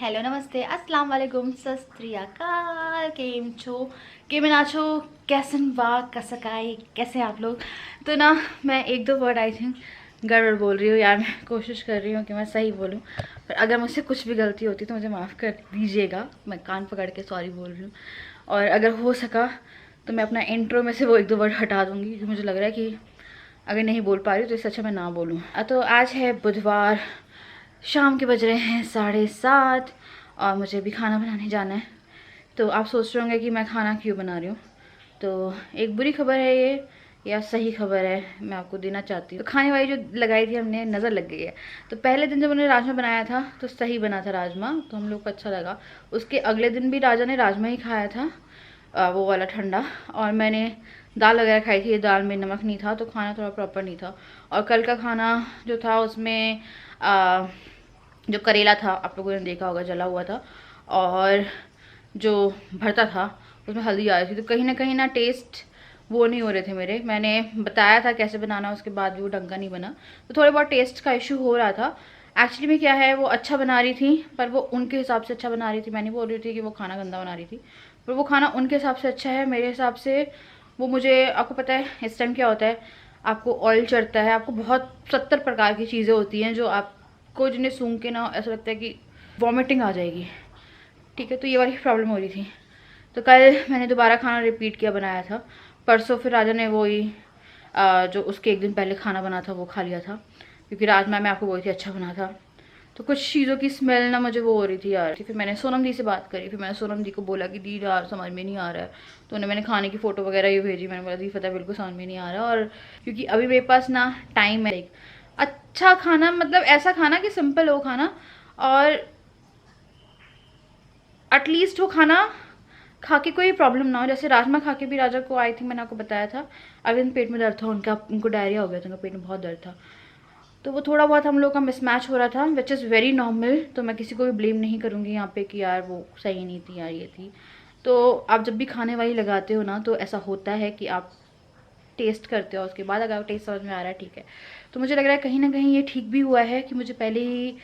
Hello नमस्ते अस्सलाम वालेकुम सत श्री अकाल। केम छो केम नाचो कैसन बा कसकाई कैसे आप लोग। तो ना मैं एक दो वर्ड आई थिंक गड़बड़ बोल रही हूँ यार। मैं कोशिश कर रही हूँ कि मैं सही बोलूँ, पर अगर मुझसे कुछ भी गलती होती तो मुझे माफ़ कर दीजिएगा। मैं कान पकड़ के सॉरी बोल रही हूँ, और अगर हो सका तो मैं अपना इंट्रो में से वो एक दो वर्ड हटा दूँगी, क्योंकि मुझे लग रहा है कि अगर नहीं बोल पा रही तो इससे अच्छा मैं ना बोलूँ। तो आज है बुधवार, शाम के बज रहे हैं 7:30 और मुझे भी खाना बनाने जाना है। तो आप सोच रहे होंगे कि मैं खाना क्यों बना रही हूँ। तो एक बुरी खबर है ये या सही खबर है, मैं आपको देना चाहती हूँ। तो खाने वाली जो लगाई थी हमने, नज़र लग गई है। तो पहले दिन जब उन्होंने राजमा बनाया था तो सही बना था राजमा, तो हम लोग को अच्छा लगा। उसके अगले दिन भी राजा ने राजमा ही खाया था, वो वाला ठंडा। और मैंने दाल वगैरह खाई थी, दाल में नमक नहीं था तो खाना थोड़ा प्रॉपर नहीं था। और कल का खाना जो था उसमें जो करेला था आप लोगों ने देखा होगा जला हुआ था, और जो भरता था उसमें हल्दी आ रही थी। तो कहीं ना टेस्ट वो नहीं हो रहे थे मेरे। मैंने बताया था कैसे बनाना, उसके बाद भी वो ढंग का नहीं बना। तो थोड़े बहुत टेस्ट का इशू हो रहा था। एक्चुअली में क्या है, वो अच्छा बना रही थी पर वो उनके हिसाब से अच्छा बना रही थी। मैं नहीं बोल रही थी कि वो खाना गंदा बना रही थी, पर वो खाना उनके हिसाब से अच्छा है। मेरे हिसाब से वो, मुझे आपको पता है इस टाइम क्या होता है, आपको ऑयल चढ़ता है, आपको बहुत 70 प्रकार की चीज़ें होती हैं जो आपको, जिन्हें सूंघ के ना ऐसा लगता है कि वॉमिटिंग आ जाएगी। ठीक है, तो ये वाली प्रॉब्लम हो रही थी। तो कल मैंने दोबारा खाना रिपीट किया, बनाया था। परसों फिर राजा ने वही जो उसके एक दिन पहले खाना बना था वो खा लिया था, क्योंकि राजमा मैं आपको बोली थी अच्छा बना था। तो कुछ चीज़ों की स्मेल ना मुझे वो हो रही थी यार। फिर मैंने सोनम दी से बात करी, फिर मैंने सोनम दी को बोला कि दी यार समझ में नहीं आ रहा है। तो उन्हें मैंने खाने की फ़ोटो वगैरह ये भेजी। मैंने बोला दी पता बिल्कुल समझ में नहीं आ रहा, और क्योंकि अभी मेरे पास ना टाइम है। अच्छा खाना मतलब ऐसा खाना कि सिंपल हो खाना, और एटलीस्ट वो खाना खा के कोई प्रॉब्लम ना हो। जैसे राजमा खा के भी राजा को आई थी, मैंने आपको बताया था अगले दिन पेट में दर्द था उनको डायरिया हो गया था, उनका पेट में बहुत दर्द था। तो वो थोड़ा बहुत हम लोग का मिसमैच हो रहा था, विच इज़ वेरी नॉर्मल। तो मैं किसी को भी ब्लेम नहीं करूँगी यहाँ पे कि यार वो सही नहीं थी यार ये थी। तो आप जब भी खाने वाली लगाते हो ना तो ऐसा होता है कि आप टेस्ट करते हो, उसके बाद अगर टेस्ट समझ में आ रहा है ठीक है। तो मुझे लग रहा है कहीं ना कहीं ये ठीक भी हुआ है कि मुझे पहले ही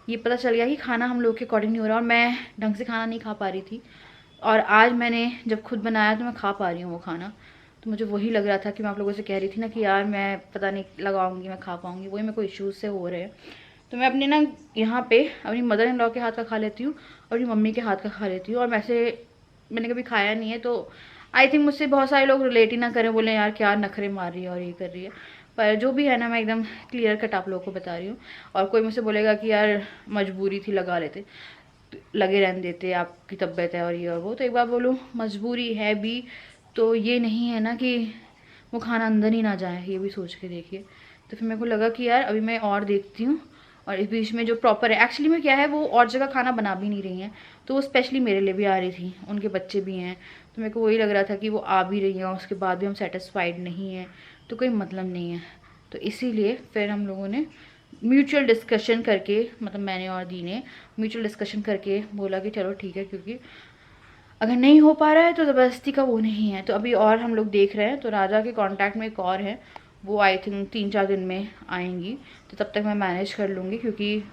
ये पता चल गया कि खाना हम लोग के अकॉर्डिंग नहीं हो रहा, और मैं ढंग से खाना नहीं खा पा रही थी। और आज मैंने जब खुद बनाया तो मैं खा पा रही हूँ वो खाना। तो मुझे वही लग रहा था कि मैं आप लोगों से कह रही थी ना कि यार मैं पता नहीं लगाऊंगी मैं खा पाऊंगी, वही मेरे को इश्यूज से हो रहे हैं। तो मैं अपने ना यहाँ पे अपनी मदर इन लॉ के हाथ का खा लेती हूँ और अपनी मम्मी के हाथ का खा लेती हूँ। और वैसे मैंने कभी खाया नहीं है, तो आई थिंक मुझसे बहुत सारे लोग रिलेट ही ना करें, बोले यार क्या नखरे मार रही है और ये कर रही है। पर जो भी है ना, मैं एकदम क्लियर कट आप लोगों को बता रही हूँ। और कोई मुझसे बोलेगा कि यार मजबूरी थी लगा लेते, लगे रहने देते, आपकी तबीयत है और ये और वो। तो एक बार बोलूँ मजबूरी है भी, तो ये नहीं है ना कि वो खाना अंदर ही ना जाए, ये भी सोच के देखिए। तो फिर मेरे को लगा कि यार अभी मैं और देखती हूँ, और इस बीच में जो प्रॉपर है, एक्चुअली में क्या है, वो और जगह खाना बना भी नहीं रही हैं, तो वो स्पेशली मेरे लिए भी आ रही थी, उनके बच्चे भी हैं। तो मेरे को वही लग रहा था कि वो आ भी रही हैं और उसके बाद भी हम सेटिस्फाइड नहीं हैं, तो कोई मतलब नहीं है। तो इसीलिए फिर हम लोगों ने म्यूचुअल डिस्कशन करके, मतलब मैंने और दी ने म्यूचुअल डिस्कशन करके बोला कि चलो ठीक है, क्योंकि अगर नहीं हो पा रहा है तो ज़बरदस्ती का वो नहीं है। तो अभी और हम लोग देख रहे हैं। तो राजा के कांटेक्ट में एक और है, वो आई थिंक 3-4 दिन में आएंगी, तो तब तक मैं मैनेज कर लूँगी। क्योंकि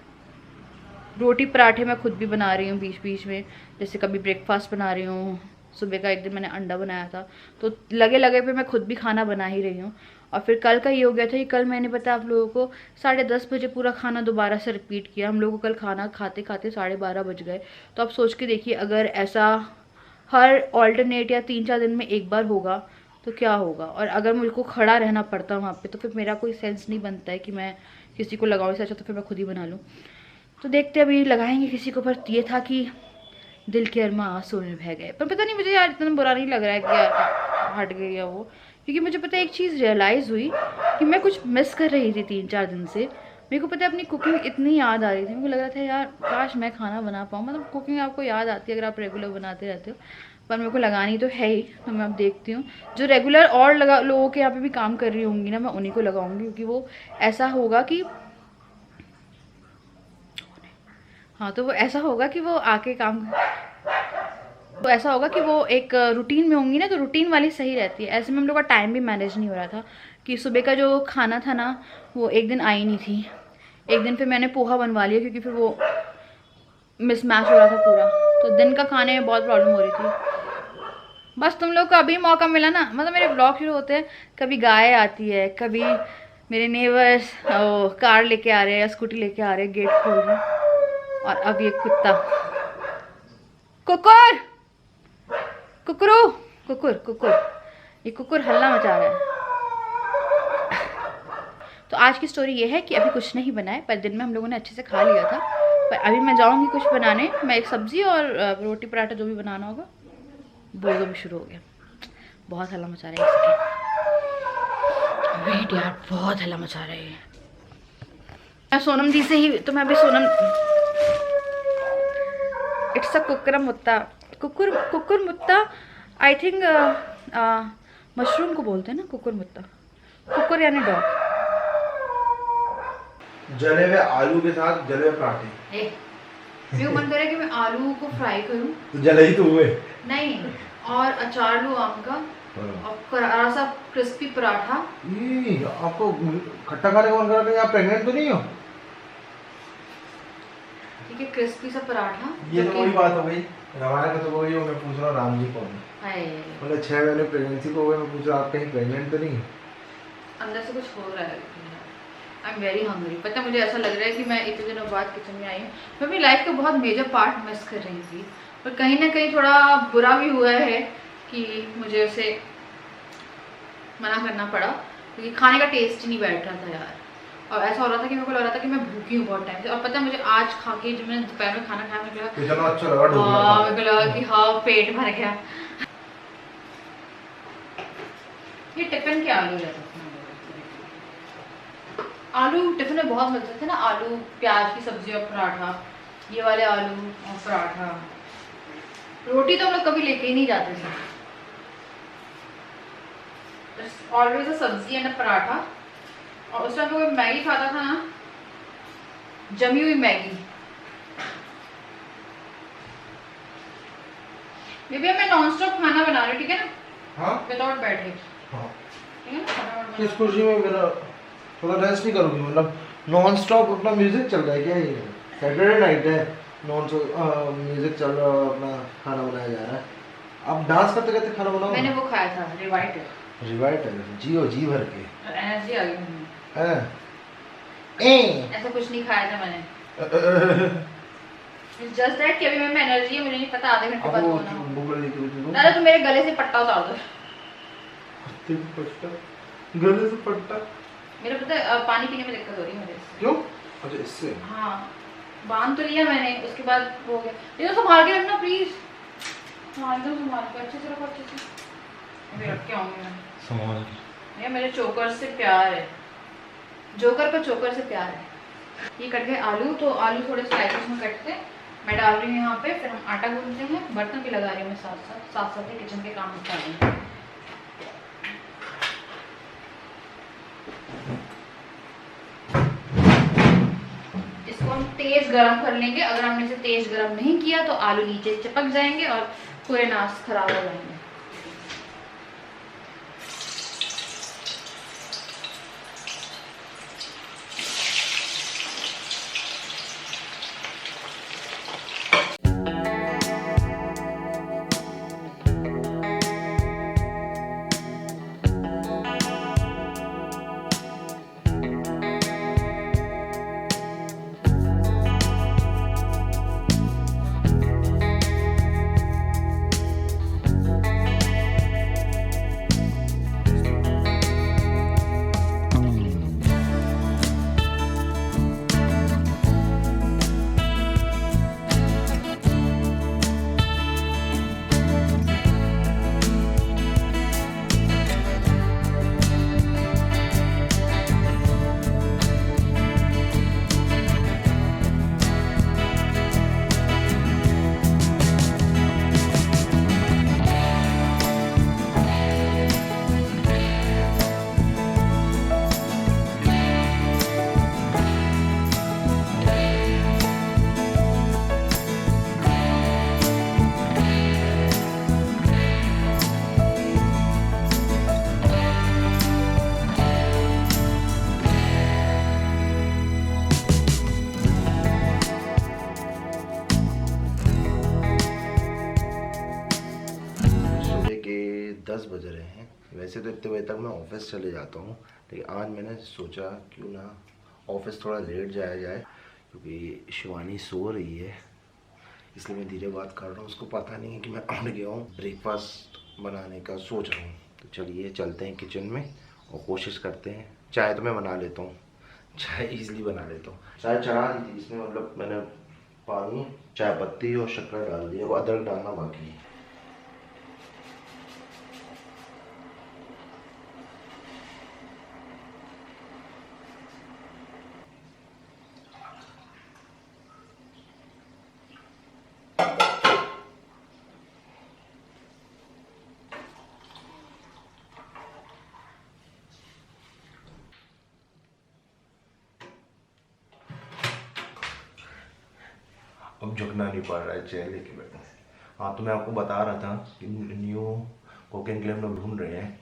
रोटी पराठे मैं खुद भी बना रही हूँ बीच बीच में, जैसे कभी ब्रेकफास्ट बना रही हूँ, सुबह का एक दिन मैंने अंडा बनाया था, तो लगे लगे पे मैं खुद भी खाना बना ही रही हूँ। और फिर कल का ये हो गया था कि कल मैंने बताया आप लोगों को 10:30 बजे पूरा खाना दोबारा से रिपीट किया। हम लोगों को कल खाना खाते खाते 12:30 बज गए। तो आप सोच के देखिए, अगर ऐसा हर ऑल्टरनेट या 3-4 दिन में एक बार होगा तो क्या होगा। और अगर मुझको खड़ा रहना पड़ता वहाँ पे, तो फिर मेरा कोई सेंस नहीं बनता है कि मैं किसी को लगाऊँ, इससे अच्छा तो फिर मैं खुद ही बना लूँ। तो देखते अभी लगाएंगे किसी को। पर ये था कि दिल के अरमा आंसू में बह गए। पर पता नहीं मुझे यार इतना बुरा नहीं लग रहा है कि यार हट गई है वो, क्योंकि मुझे पता है एक चीज़ रियलाइज़ हुई कि मैं कुछ मिस कर रही थी 3-4 दिन से। मेरे को पता है अपनी कुकिंग इतनी याद आ रही थी, मेरे को लग रहा था यार काश मैं खाना बना पाऊँ। मतलब कुकिंग आपको याद आती है अगर आप रेगुलर बनाते रहते हो, पर मेरे को लगानी तो है ही। तो मैं अब देखती हूँ जो रेगुलर और लोगों के यहाँ पे भी काम कर रही होंगी ना, मैं उन्हीं को लगाऊंगी, क्योंकि वो ऐसा होगा कि, हाँ तो वो ऐसा होगा कि वो आके काम, तो ऐसा होगा कि वो एक रूटीन में होंगी ना, तो रूटीन वाली सही रहती है। ऐसे में हम लोग का टाइम भी मैनेज नहीं हो रहा था कि सुबह का जो खाना था ना, वो एक दिन आई नहीं थी। एक दिन फिर मैंने पोहा बनवा लिया, क्योंकि फिर वो मिसमैच हो रहा था पूरा, तो दिन का खाने में बहुत प्रॉब्लम हो रही थी। बस तुम लोग को अभी मौका मिला ना, मतलब मेरे ब्लॉग शुरू होते हैं, कभी गाय आती है, कभी मेरे नेबर्स कार लेके आ रहे हैं या स्कूटी लेके आ रहे हैं, गेट खोल रहे हैं, और अब ये कुत्ता कुकुर कुकरू कुकुर कुकुर ये कुकुर हल्ला मचा रहा है। तो आज की स्टोरी ये है कि अभी कुछ नहीं बना है, पर दिन में हम लोगों ने अच्छे से खा लिया था, पर अभी मैं जाऊंगी कुछ बनाने। मैं एक सब्जी और रोटी पराठा जो भी बनाना होगा वो भी शुरू हो गया। बहुत हल्ला मचा रहा है इसके, वेट यार, बहुत हल्ला मचा रहा है। मैं सोनम दी से ही, तो मैं अभी सोनम, इट्स अ कुकरम मुत्ता, कुकुर कुकुर मुत्ता, आई थिंक मशरूम को बोलते हैं ना कुकुर मुत्ता, कुकुर यानी डॉग। जले हुए आलू के साथ जले हुए पराठे। मेरा मन करे कि मैं आलू को फ्राई करूं, तो जले ही तो हुए नहीं, और अचार लूं आम का, और करारा सा क्रिस्पी पराठा। आपको खट्टा खाने का मन कर रहा है? आप प्रेग्नेंट तो नहीं हो? ठीक है, क्रिस्पी सा पराठा। ये तो वही बात हो गई, हमारे का तो वही हो। मैं पूछ रहा हूँ राम जी कौन है, मतलब 6 महीने प्रेगनेंसी को हो गए, मैं पूछ रहा हूँ आप कहीं प्रेग्नेंट तो नहीं है? अंदर से कुछ हो रहा है, आई एम वेरी हंग्री। पता है, मुझे ऐसा लग रहा है कि मैं इतने दिनों बाद किचन में आई हूँ। मैं अपनी लाइफ का बहुत मेजर पार्ट मिस कर रही थी, और कहीं ना कहीं थोड़ा बुरा भी हुआ है कि मुझे उसे मना करना पड़ा, क्योंकि खाने का टेस्ट ही नहीं बैठ रहा था यार। और ऐसा हो रहा था कि मेरे को लग रहा था कि मैं भूखी हूँ बहुत टाइम से। और पता है, मुझे आज खा के जब मैंने दोपहर में खाना खाया, मुझे इतना अच्छा लगा ढोकला खा के। मेरे को लगा कि हाँ पेट भर गया। ये टिफिन के आलू रहते थे, आलू टिफिन में बहुत मिलते थे ना, आलू प्याज की सब्जी और पराठा, ये वाले आलू और पराठा। रोटी तो हम लोग कभी लेके ही नहीं जाते थे, ऑलवेज अ सब्जी एंड अ पराठा। और उस टाइम कोई मैगी खाता था ना, जमी हुई मैगी। बेबी मैं नॉन स्टॉप खाना बना रही हूँ, ठीक है ना? हाँ विदाउट बैठे, हाँ। ठीक है ना? किस खुशी में मेरा थोड़ा रेस्ट नहीं करूँगी? मतलब नॉन स्टॉप अपना म्यूजिक चल रहा है क्या? ये सैटरडे नाइट है, नॉन स्टॉप म्यूजिक चल रहा है, अपना खाना बनाया जा रहा है। आप डांस करते करते खाना बनाओ। मैंने वो खाया था रिवाइट, जियो जी भर के एनर्जी आ गई। ऐसा कुछ नहीं खाया था मैंने, जस्ट दैट कि अभी मैं एनर्जी है, मुझे नहीं पता आधे घंटे बाद होना। दादा तू मेरे गले से पट्टा उतार दो। गले से पट्टा? मेरा पता है पानी पीने में दिक्कत हो रही है मुझे। क्यों? अच्छा इससे? हाँ, बांध तो लिया मैंने, उसके बाद हो गया। ये तो संभाल के रखना प्लीज। हाँ एकदम संभाल के, अच्छे से रखो, अच्छे से। अभी रख के आऊंगी मैं संभाल। ये मेरे चोकर से प्यार है, जोकर को चोकर से प्यार है। ये कट गए आलू, तो आलू थोड़े स्लाइसेस में कटते मैं डाल रही हूँ यहाँ पे। फिर हम आटा गूंथते हैं, बर्तन भी लगा रही हूँ मैं साथ साथ ही किचन के काम निपटा रही हूँ। इसको हम तेज गरम कर लेंगे। अगर हमने इसे तेज गरम नहीं किया तो आलू नीचे चिपक जाएंगे और पूरे नाश खराब हो जाएंगे। 10 बज रहे हैं। वैसे तो इतने बजे तक मैं ऑफिस चले जाता हूँ, लेकिन आज मैंने सोचा क्यों ना ऑफिस थोड़ा लेट जाया जाए, क्योंकि शिवानी सो रही है, इसलिए मैं धीरे बात कर रहा हूँ। उसको पता नहीं है कि मैं उठ गया हूँ। ब्रेकफास्ट बनाने का सोच रहा हूँ, तो चलिए चलते हैं किचन में और कोशिश करते हैं। चाय तो मैं बना लेता हूँ, चाय इजीली बना लेता हूँ। चाय चढ़ा दी थी, इसमें मतलब मैंने पानी, चाय पत्ती और शक्कर डाल दिया, वो अदरक डालना बाकी है। अब झुकना नहीं पड़ रहा है चेयर लेके बैठे। हाँ, तो मैं आपको बता रहा था कि न्यू कुकिंग क्लब में ढूंढ रहे हैं।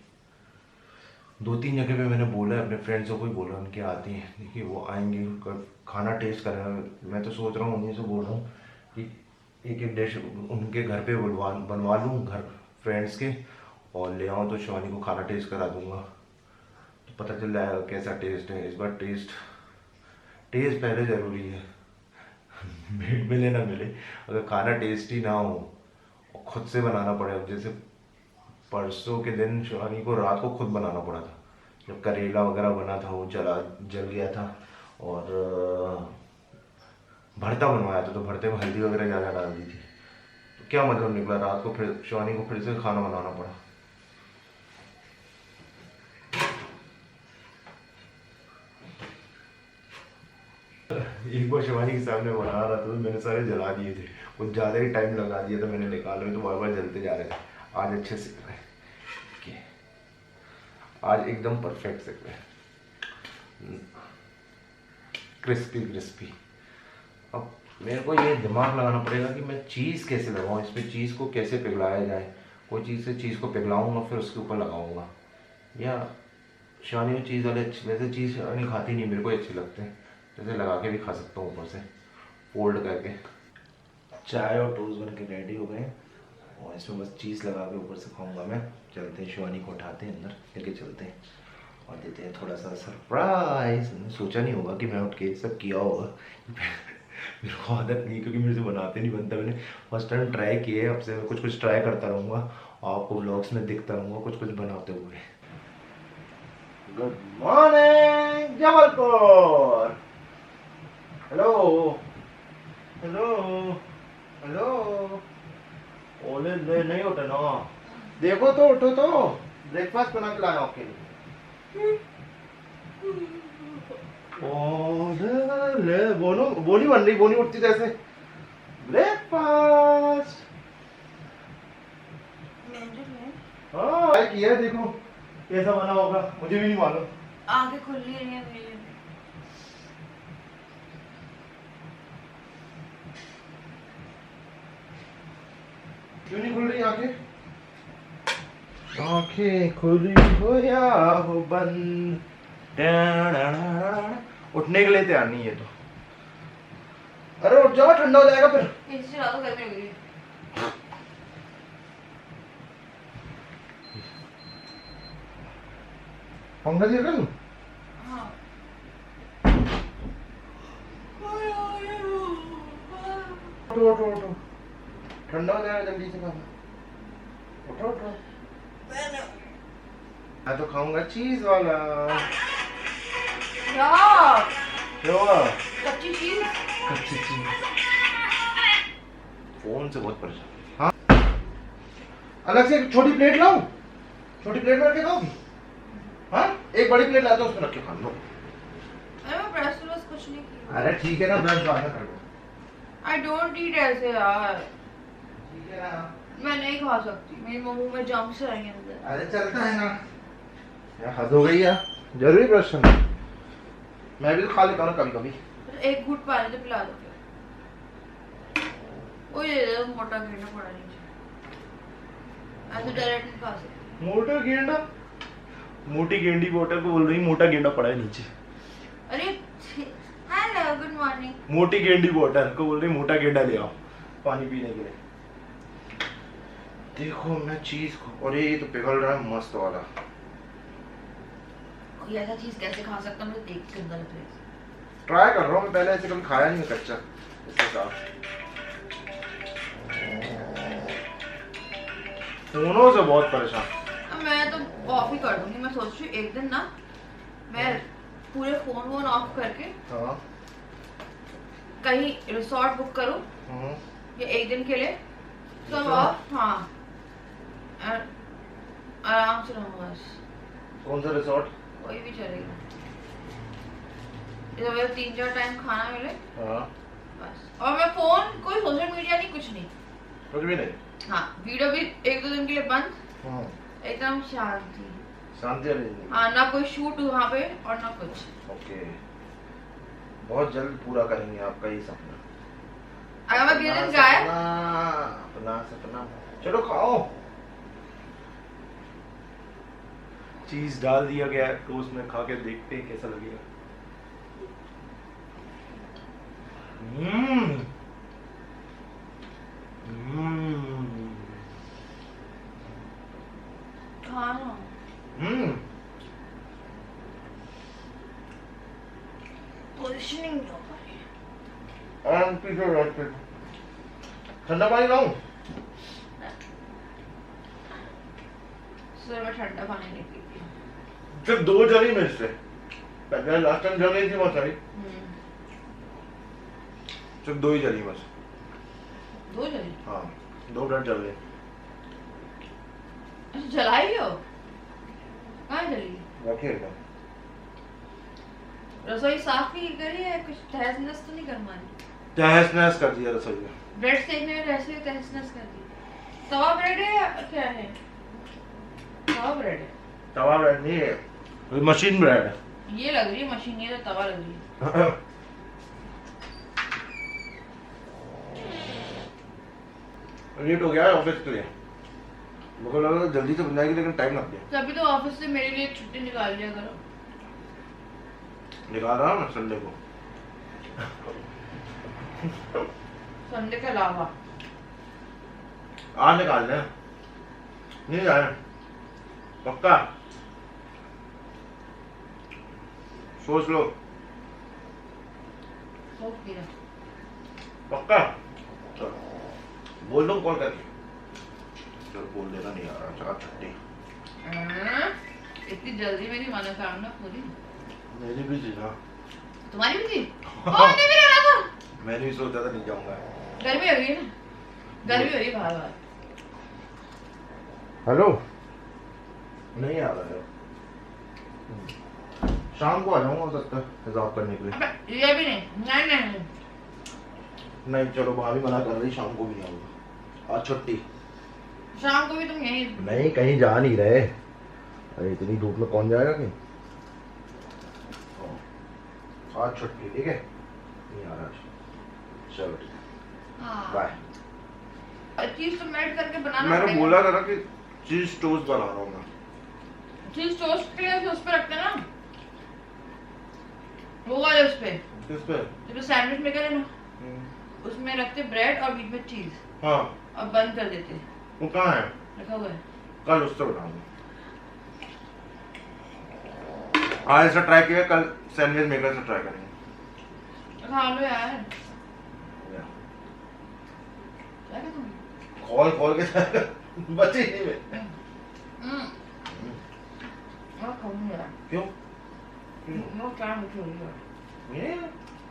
2-3 जगह पे मैंने बोला है, अपने फ्रेंड्सों को ही बोला, उनके आती हैं, देखिए वो आएंगे, उनका खाना टेस्ट करेंगे। मैं तो सोच रहा हूँ, उन्हीं से बोल रहा हूँ कि एक एक डिश उनके घर पे बनवा लूँ, घर फ्रेंड्स के, और ले आऊँ तो शिवानी को खाना टेस्ट करा दूँगा, तो पता चल जाएगा कैसा टेस्ट है। इस बार टेस्ट पहले ज़रूरी है, मिले ना मिले, अगर खाना टेस्टी ना हो और खुद से बनाना पड़े। अब जैसे परसों के दिन शिवानी को रात को खुद बनाना पड़ा था, जब करेला वगैरह बना था वो जल गया था, और भरता बनवाया था, तो भरते में हल्दी वगैरह ज़्यादा डाल दी थी, तो क्या मतलब निकला, रात को फिर शिवानी को फिर से खाना बनाना पड़ा। एक बार शिवानी के सामने बना रहा था, तो मैंने सारे जला दिए थे, कुछ ज़्यादा ही टाइम लगा दिया था, मैंने निकाला तो बार बार जलते जा रहे थे। आज अच्छे से आज एकदम परफेक्ट से क्रिस्पी क्रिस्पी। अब मेरे को ये दिमाग लगाना पड़ेगा कि मैं चीज़ कैसे लगाऊँ, इस पर चीज़ को कैसे पिघलाया जाए। कोई चीज़ से चीज़ को पिघलाऊँगा, फिर उसके ऊपर लगाऊँगा, या शिवानी वो चीज़ वाले वैसे चीज़ शिवानी खाती नहीं, मेरे को अच्छे लगते हैं, जैसे लगा के भी खा सकता हूँ, ऊपर से फोल्ड करके। चाय और टोस्ट बन के रेडी हो गए, और इसमें बस चीज़ लगा के ऊपर से खाऊंगा मैं। चलते हैं, शिवानी को उठाते हैं, अंदर लेके चलते हैं और देते हैं थोड़ा सा सरप्राइज। सोचा नहीं होगा कि मैं उठ के सब किया होगा। मेरे को आदत नहीं, क्योंकि मेरे से बनाते नहीं बनता। मैंने फर्स्ट टाइम ट्राई किए, अब से कुछ कुछ ट्राई करता रहूँगा, आपको व्लॉग्स में दिखता रहूँगा कुछ कुछ बनाते हुए। Good morning Jabalpur. Hello hello hello. ओले ले नहीं उठे ना, देखो तो उठो, तो ब्रेकफास्ट बना के लाया आपके लिए। ओले बोनो, बोनी बन रही, बोनी उठती जैसे। ब्रेकफास्ट हाँ ट्राई किया है, देखो कैसा बना होगा, मुझे भी नहीं मालूम। आगे खुल नहीं रही है मेरी। क्यों नहीं खुल रही आंखें? आंखें खुली हो या हो बंद, उठने के लिए तैयार नहीं है तो। अरे उठ जाओ, ठंडा हो जाएगा फिर। एसी चला दो, गर्मी लग रही है। पंखा दिया कर लूं? हाँ। उठो उठो उठो, ठंडा हो जाएगा जल्दी से खाना। उठो उठो, मैं तो खाऊंगा चीज वाला। क्या हुआ? कच्ची चीज। कच्ची चीज। फोन से बहुत परेशान। हाँ, अलग से एक छोटी प्लेट लाऊं? छोटी प्लेट में रख के खाओगी? हाँ, एक बड़ी प्लेट लाता हूँ, उसमें रख के खा लो। अरे मैं ब्रश तो बस कुछ नहीं किया। अरे ठीक है ना, ब्रश बाद में कर लो। आई डोंट ईट ऐसे यार, ठीक है ना? मैं नहीं खा सकती, मेरी मुंह में जम्स आएंगे अंदर। अरे चलता है ना यार, हद हो गई यार, जरूरी ब्रश करना। मैं भी तो खा लेता हूँ कभी कभी। एक घूट पानी तो पिला दो फिर। वो ये दे दो, मोटा गेंडा पड़ा नीचे, ऐसे डायरेक्ट नहीं खा सकती। मोटा गेंडा? मोटी गेंडी बोतल को बोल रही मोटा गेंडा पड़ा है नीचे। अरे हेलो गुड मॉर्निंग। मोटी गेंडी बोतल को बोल रही मोटा गेंडा ले आओ पानी पीने के लिए। देखो मैं चीज और ये तो पिघल रहा है मस्त वाला। कोई ऐसा चीज कैसे खा सकता हूँ, मुझे देख के गंदा लग रहा है। ट्राई कर रहा हूँ मैं, पहले ऐसे कभी खाया नहीं है कच्चा इसके साथ। फोनों से बहुत परेशान। अब मैं तो ऑफ ही कर दूंगी। मैं सोच रही हूँ एक दिन ना मैं पूरे फोन वोन ऑफ करके हाँ कहीं रिसोर्ट बुक करूँ या एक दिन के लिए सब Resort? ऑफ। हाँ और आराम से रहूँ बस। कौन सा रिसोर्ट? कोई भी चलेगा, जब मुझे 3-4 टाइम खाना मिले हाँ बस। और मैं फोन, कोई सोशल मीडिया नहीं, कुछ नहीं। कुछ भी नहीं। हाँ वीडियो भी 1-2 दिन के लिए बंद, हाँ एकदम शांति। शांति वाली जिंदगी। हाँ ना कोई शूट वहाँ पे और ना कुछ। ओके, बहुत जल्द पूरा करेंगे आपका ये सपना। अगर मैं किसी दिन अपना गायब, सपना, अपना सपना। चलो खाओ। चीज डाल दिया गया है टोस्ट में, खा के देखते हैं कैसा लगेगा। हम्म खाना हम्म पोजिशनिंग नहीं हो पा रही है। ठंडा पानी लाऊं? सर मैं ठंडा पानी नहीं पीती हूँ। सिर्फ 2 जली मिर्च से, पहले लास्ट टाइम जल गई थी बहुत सारी, सिर्फ 2 ही जली बस। 2 जली? हाँ 2 ब्रेड जल गए। अच्छा जलाई हो? कहाँ जली? रखिए एकदम। रसोई साफ ही करी है, कुछ तहस नहस तो नहीं करवानी? तहस नहस कर दिया रसोई में। ब्रेड सेकने में ऐसे ही तहस नहस कर दी। तवा ब्रेड है या क्या है? तवा ब्रेड है। तवा ब्रेड नहीं है, मशीन ब्रेड है। ये लग रही है मशीन, ये तो तवा लग रही है। लेट हो गया है ऑफिस के लिए, मुझे लगा जल्दी से बन जाएगी लेकिन टाइम लग गया। तभी तो ऑफिस से मेरे लिए छुट्टी निकाल लिया करो। निकाल रहा हूँ मैं संडे को। संडे के अलावा आज निकाल लें, नहीं जाए पक्का, सोच लो पक्का। चलो बोल दो कॉल करके। चलो बोल देना नहीं आ रहा, चला छुट्टी। इतनी जल्दी मेरी मनोकामना पूरी? मेरी भी थी ना। तुम्हारी भी थी? कौन ने भी रहना था? मैंने भी सोचा था नहीं जाऊंगा। गर्मी हो रही है ना, गर्मी हो रही है बाहर बाहर। हेलो, नहीं आ रहा है, शाम को आ जाऊंगा हो सकता है हिसाब करने के लिए। अबे ये भी नहीं, नहीं नहीं नहीं चलो भाभी मना कर रही, शाम को भी नहीं आऊंगा, आज छुट्टी। शाम को भी तुम यहीं? नहीं कहीं जा नहीं रहे, अरे इतनी धूप में कौन जाएगा कहीं। आज छुट्टी, ठीक है, नहीं आ रहा आज। चलो ठीक है, बाय। चीज तो मेल्ट करके बनाना मैंने पड़ेगा। बोला था ना कि चीज टोस्ट बना रहा हूँ मैं। चीज टोस्ट के लिए उस पे रखते ना, वो वाले उस पे, किस पे? जो सैंडविच मेकर है ना, उसमें रखते ब्रेड और बीच में चीज हाँ और बंद कर देते। वो कहाँ है? रखा हुआ है। कल उससे बनाऊंगा। आज ऐसा ट्राई किया, कल सैंडविच मेकर से ट्राई करेंगे। खा लो यार। क्या तुम? खोल खोल के बचे ही नहीं में। मैं खाऊंगी यार। क्यों? मैं क्या मीठी हो रही है। ये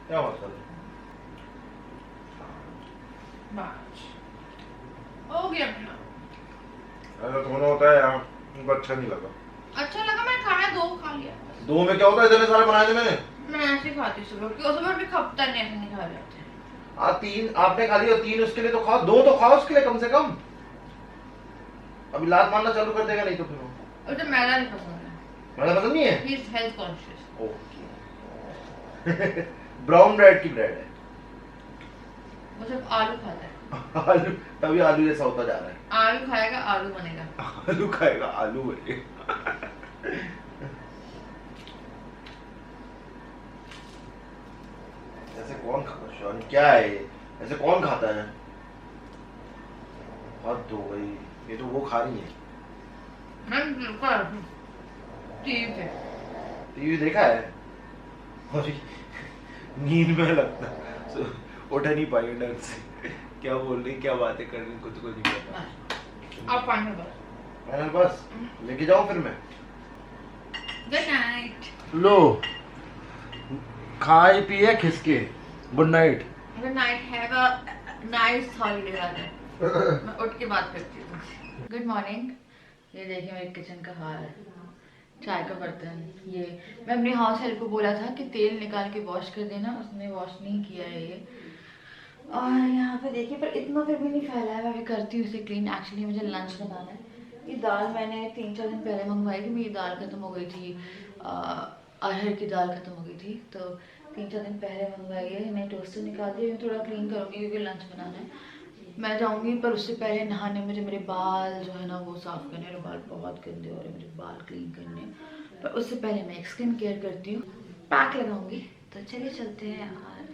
क्या बात कर रहे बस हो गया अपना। हो? दोनों होता है यार, उनको अच्छा नहीं लगा। अच्छा लगा, मैं खाया 2 खा लिया। 2 में क्या होता है, इतने सारे बनाए थे मैंने। मैं ऐसे ही खाती हूँ सुबह, क्योंकि सुबह भी खपता नहीं, ऐसे नहीं खा रहे होते। 3 आपने खा लिया, 3 उसके लिए तो खाओ, 2 तो खाओ उसके लिए कम से कम। अभी लात मारना चालू कर देगा नहीं तो फिर। मुझे मैदा नहीं पसंद है। मैंने पसंद नहीं है। He is health conscious. Okay. Brown bread की ब्रेड है। वो सिर्फ आलू खाता है। आलू, तभी आलू जैसा होता जा रहा है। आलू खाएगा आलू बनेगा। आलू खाएगा आलू बनेगा। ऐसे कौन खाता है? क्या है ये? ऐसे कौन खाता है? हद हो गई। ये तो वो खा रही है। टीवी देखा है और नींद में लगता उठ नहीं पाई ढंग से। क्या बोल रही, क्या बातें कर रही, खुद को नहीं पता। अब फाइनल बस लेके जाओ फिर मैं। Good night. लो खाए पिए खिसके, good night. Good night, have a nice holiday rather. मैं उठ के बात करती हूँ। Good morning. ये देखिए मेरे किचन का हाल, चाय का बर्तन। ये मैं अपने हाउस हेल्प को बोला था कि तेल निकाल के वॉश कर देना, उसने वॉश नहीं किया है ये। और यहाँ पे देखिए, पर इतना फिर भी नहीं फैला है, मैं भी करती हूँ इसे क्लीन। एक्चुअली मुझे लंच बनाना है। ये दाल मैंने 3-4 दिन पहले मंगवाई थी, मेरी दाल खत्म हो गई थी, अरहर की दाल खत्म हो गई थी, तो 3-4 दिन पहले मंगवाई है। मैं टोस्टर निकाल दी, थोड़ा क्लीन करूँगी क्योंकि लंच बनाना है। मैं जाऊँगी, पर उससे पहले नहाने, मुझे मेरे बाल जो है ना वो साफ़ करने, मेरे बाल बहुत गंदे हो रहे हैं, मुझे बाल क्लीन करने। पर उससे पहले मैं एक स्किन केयर करती हूँ, पैक लगाऊंगी। तो चलिए चलते हैं और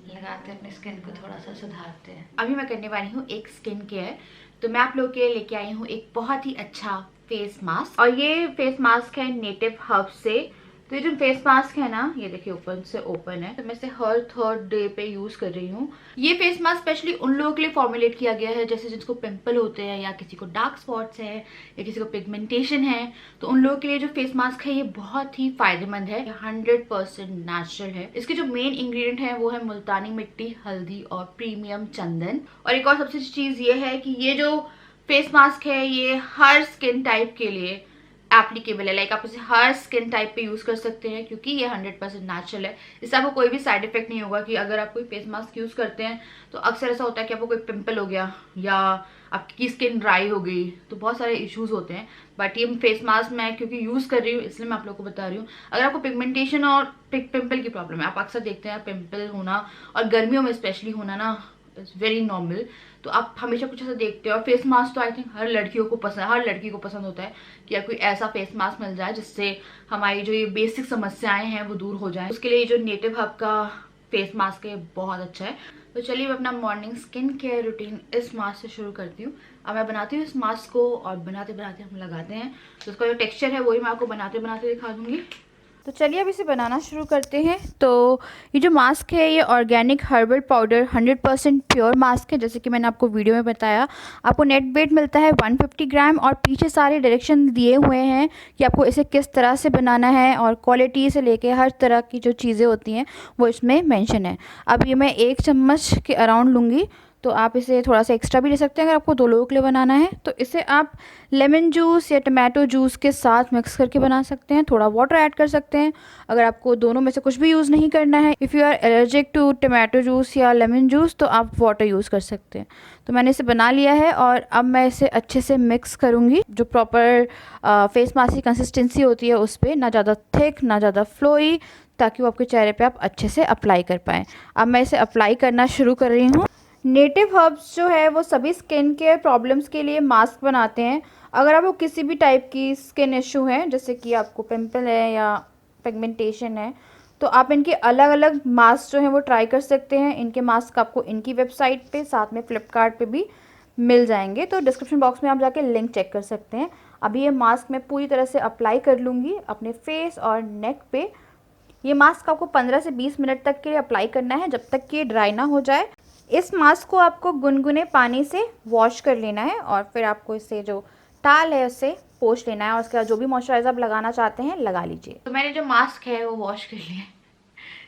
लगाते हैं, अपने स्किन को थोड़ा सा सुधारते हैं। अभी मैं करने वाली हूँ एक स्किन केयर। तो मैं आप लोगों के लिए लेके आई हूँ एक बहुत ही अच्छा फेस मास्क, और ये फेस मास्क है नेटिव हर्ब से। तो ये जो फेस मास्क है ना, ये देखिए ओपन से ओपन है, तो मैं इसे हर 3rd डे पे यूज कर रही हूँ। ये फेस मास्क स्पेशली उन लोगों के लिए फॉर्मुलेट किया गया है जैसे जिसको पिंपल होते हैं, या किसी को डार्क स्पॉट्स है, या किसी को पिगमेंटेशन है। तो उन लोगों के लिए जो फेस मास्क है ये बहुत ही फायदेमंद है, 100% नेचुरल है। इसके जो मेन इंग्रेडिएंट है वो है मुल्तानी मिट्टी, हल्दी और प्रीमियम चंदन। और एक और सबसे चीज ये है कि ये जो फेस मास्क है ये हर स्किन टाइप के लिए एप्लीकेबल है। लाइक आप इसे हर स्किन टाइप पे यूज कर सकते हैं, क्योंकि ये 100% नेचुरल है। इससे आपको कोई भी साइड इफेक्ट नहीं होगा। कि अगर आप कोई फेस मास्क यूज करते हैं तो अक्सर ऐसा होता है कि आपको कोई पिंपल हो गया या आपकी स्किन ड्राई हो गई, तो बहुत सारे इश्यूज होते हैं। बट ये फेस मास्क मैं क्योंकि यूज कर रही हूँ इसलिए मैं आप लोगों को बता रही हूँ। अगर आपको पिगमेंटेशन और पिंपल की प्रॉब्लम है, आप अक्सर देखते हैं पिंपल होना और गर्मियों में स्पेशली होना ना, इट्स वेरी नॉर्मल। तो आप हमेशा कुछ ऐसा देखते हो। और फेस मास्क तो आई थिंक हर लड़की को पसंद होता है कि या कोई ऐसा फेस मास्क मिल जाए जिससे हमारी जो ये बेसिक समस्याएं हैं वो दूर हो जाए। उसके लिए जो नेटिव हब का फेस मास्क है बहुत अच्छा है। तो चलिए मैं अपना मॉर्निंग स्किन केयर रूटीन इस मास्क से शुरू करती हूँ। अब मैं बनाती हूँ इस मास्क को, और बनाते बनाते हम लगाते हैं। तो उसका जो टेक्सचर है वही मैं आपको बनाते बनाते दिखा दूंगी। तो चलिए अब इसे बनाना शुरू करते हैं। तो ये जो मास्क है ये organic herbal powder 100% pure mask है, जैसे कि मैंने आपको वीडियो में बताया। आपको नेट वेट मिलता है 150 ग्राम, और पीछे सारे डायरेक्शन दिए हुए हैं कि आपको इसे किस तरह से बनाना है, और क्वालिटी से लेके हर तरह की जो चीज़ें होती हैं वो इसमें मेंशन है। अब ये मैं 1 चम्मच के अराउंड लूँगी, तो आप इसे थोड़ा सा एक्स्ट्रा भी ले सकते हैं अगर आपको 2 लोगों के लिए बनाना है। तो इसे आप लेमन जूस या टमाटो जूस के साथ मिक्स करके बना सकते हैं, थोड़ा वाटर ऐड कर सकते हैं। अगर आपको दोनों में से कुछ भी यूज़ नहीं करना है, if you are allergic to tomato juice या लेमन जूस, तो आप वाटर यूज़ कर सकते हैं। तो मैंने इसे बना लिया है, और अब मैं इसे अच्छे से मिक्स करूँगी। जो प्रॉपर फेस मास्क की कंसिस्टेंसी होती है उस पर, ना ज़्यादा थिक ना ज़्यादा फ्लोई, ताकि वो आपके चेहरे पे आप अच्छे से अप्लाई कर पाएँ। अब मैं इसे अप्लाई करना शुरू कर रही हूँ। नेटिव हर्ब्स जो है वो सभी स्किन केयर प्रॉब्लम्स के लिए मास्क बनाते हैं। अगर आपको किसी भी टाइप की स्किन इशू है, जैसे कि आपको पिंपल है या पिगमेंटेशन है, तो आप इनके अलग अलग मास्क जो हैं वो ट्राई कर सकते हैं। इनके मास्क आपको इनकी वेबसाइट पे, साथ में फ्लिपकार्ट पे भी मिल जाएंगे, तो डिस्क्रिप्शन बॉक्स में आप जाके लिंक चेक कर सकते हैं। अभी ये मास्क मैं पूरी तरह से अप्लाई कर लूँगी अपने फेस और नेक पे। ये मास्क आपको 15 से 20 मिनट तक के लिए अप्लाई करना है, जब तक कि ये ड्राई ना हो जाए। इस मास्क को आपको गुनगुने पानी से वॉश कर लेना है, और फिर आपको इससे जो टाल है उससे पोंछ लेना है, और उसके बाद जो भी मॉइस्चराइजर आप लगाना चाहते हैं लगा लीजिए। तो मैंने जो मास्क है वो वॉश कर लिया है।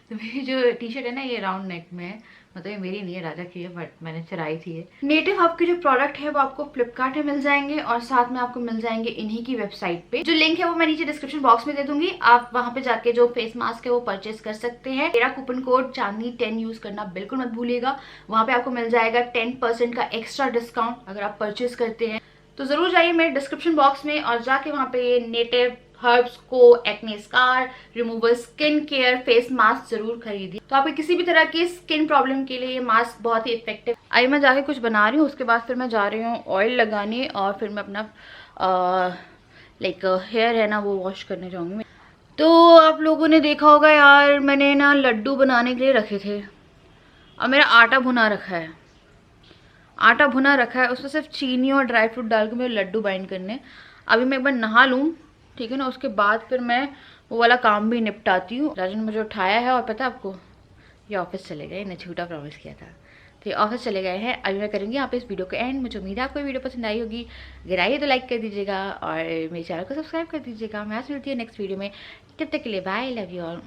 तो मेरी जो टी शर्ट है ना ये राउंड नेक में है, मतलब ये मेरी नहीं है, राजा की है, बट मैंने चुराई थी ये। नेटिव हब के जो प्रोडक्ट है वो आपको फ्लिपकार्ट में मिल जाएंगे, और साथ में आपको मिल जाएंगे इन्हीं की वेबसाइट पे। जो लिंक है वो मैं नीचे डिस्क्रिप्शन बॉक्स में दे दूंगी, आप वहां पे जाके जो फेस मास्क है वो परचेज कर सकते हैं। मेरा कूपन कोड चांदनी 10 यूज करना बिल्कुल मत भूलिएगा। वहां पे आपको मिल जाएगा 10% का एक्स्ट्रा डिस्काउंट अगर आप परचेज करते हैं। तो जरूर जाइए मेरे डिस्क्रिप्शन बॉक्स में और जाके वहां पे नेटिव हर्ब्स को acne scar remover skin care face mask जरूर खरीदिए। तो आपको किसी भी तरह की स्किन प्रॉब्लम के लिए ये मास्क बहुत ही इफेक्टिव। आई मैं जाके कुछ बना रही हूँ, उसके बाद फिर मैं जा रही हूँ ऑयल लगाने, और फिर मैं अपना लाइक हेयर है ना वो वॉश करने जाऊंगी। तो आप लोगों ने देखा होगा यार, मैंने ना लड्डू बनाने के लिए रखे थे, और मेरा आटा भुना रखा है। आटा भुना रखा है, उसमें सिर्फ चीनी और ड्राई फ्रूट डाल के मेरे लड्डू बाइंड करने। अभी मैं एक बार नहा लूँ, ठीक है ना, उसके बाद फिर मैं वो वाला काम भी निपटाती हूँ। राजू ने मुझे उठाया है और पता है आपको, ये ऑफिस चले गए, इन्हें झूठा प्रॉमिस किया था, तो ये ऑफिस चले गए हैं। अभी मैं करूँगी यहाँ पे इस वीडियो को एंड। मुझे उम्मीद है आपको वीडियो पसंद आई होगी, अगर आई है तो लाइक कर दीजिएगा और मेरे चैनल को सब्सक्राइब कर दीजिएगा। मैं आज मिलती है नेक्स्ट वीडियो में, तब तक के लिए बाय, लव यू ऑल।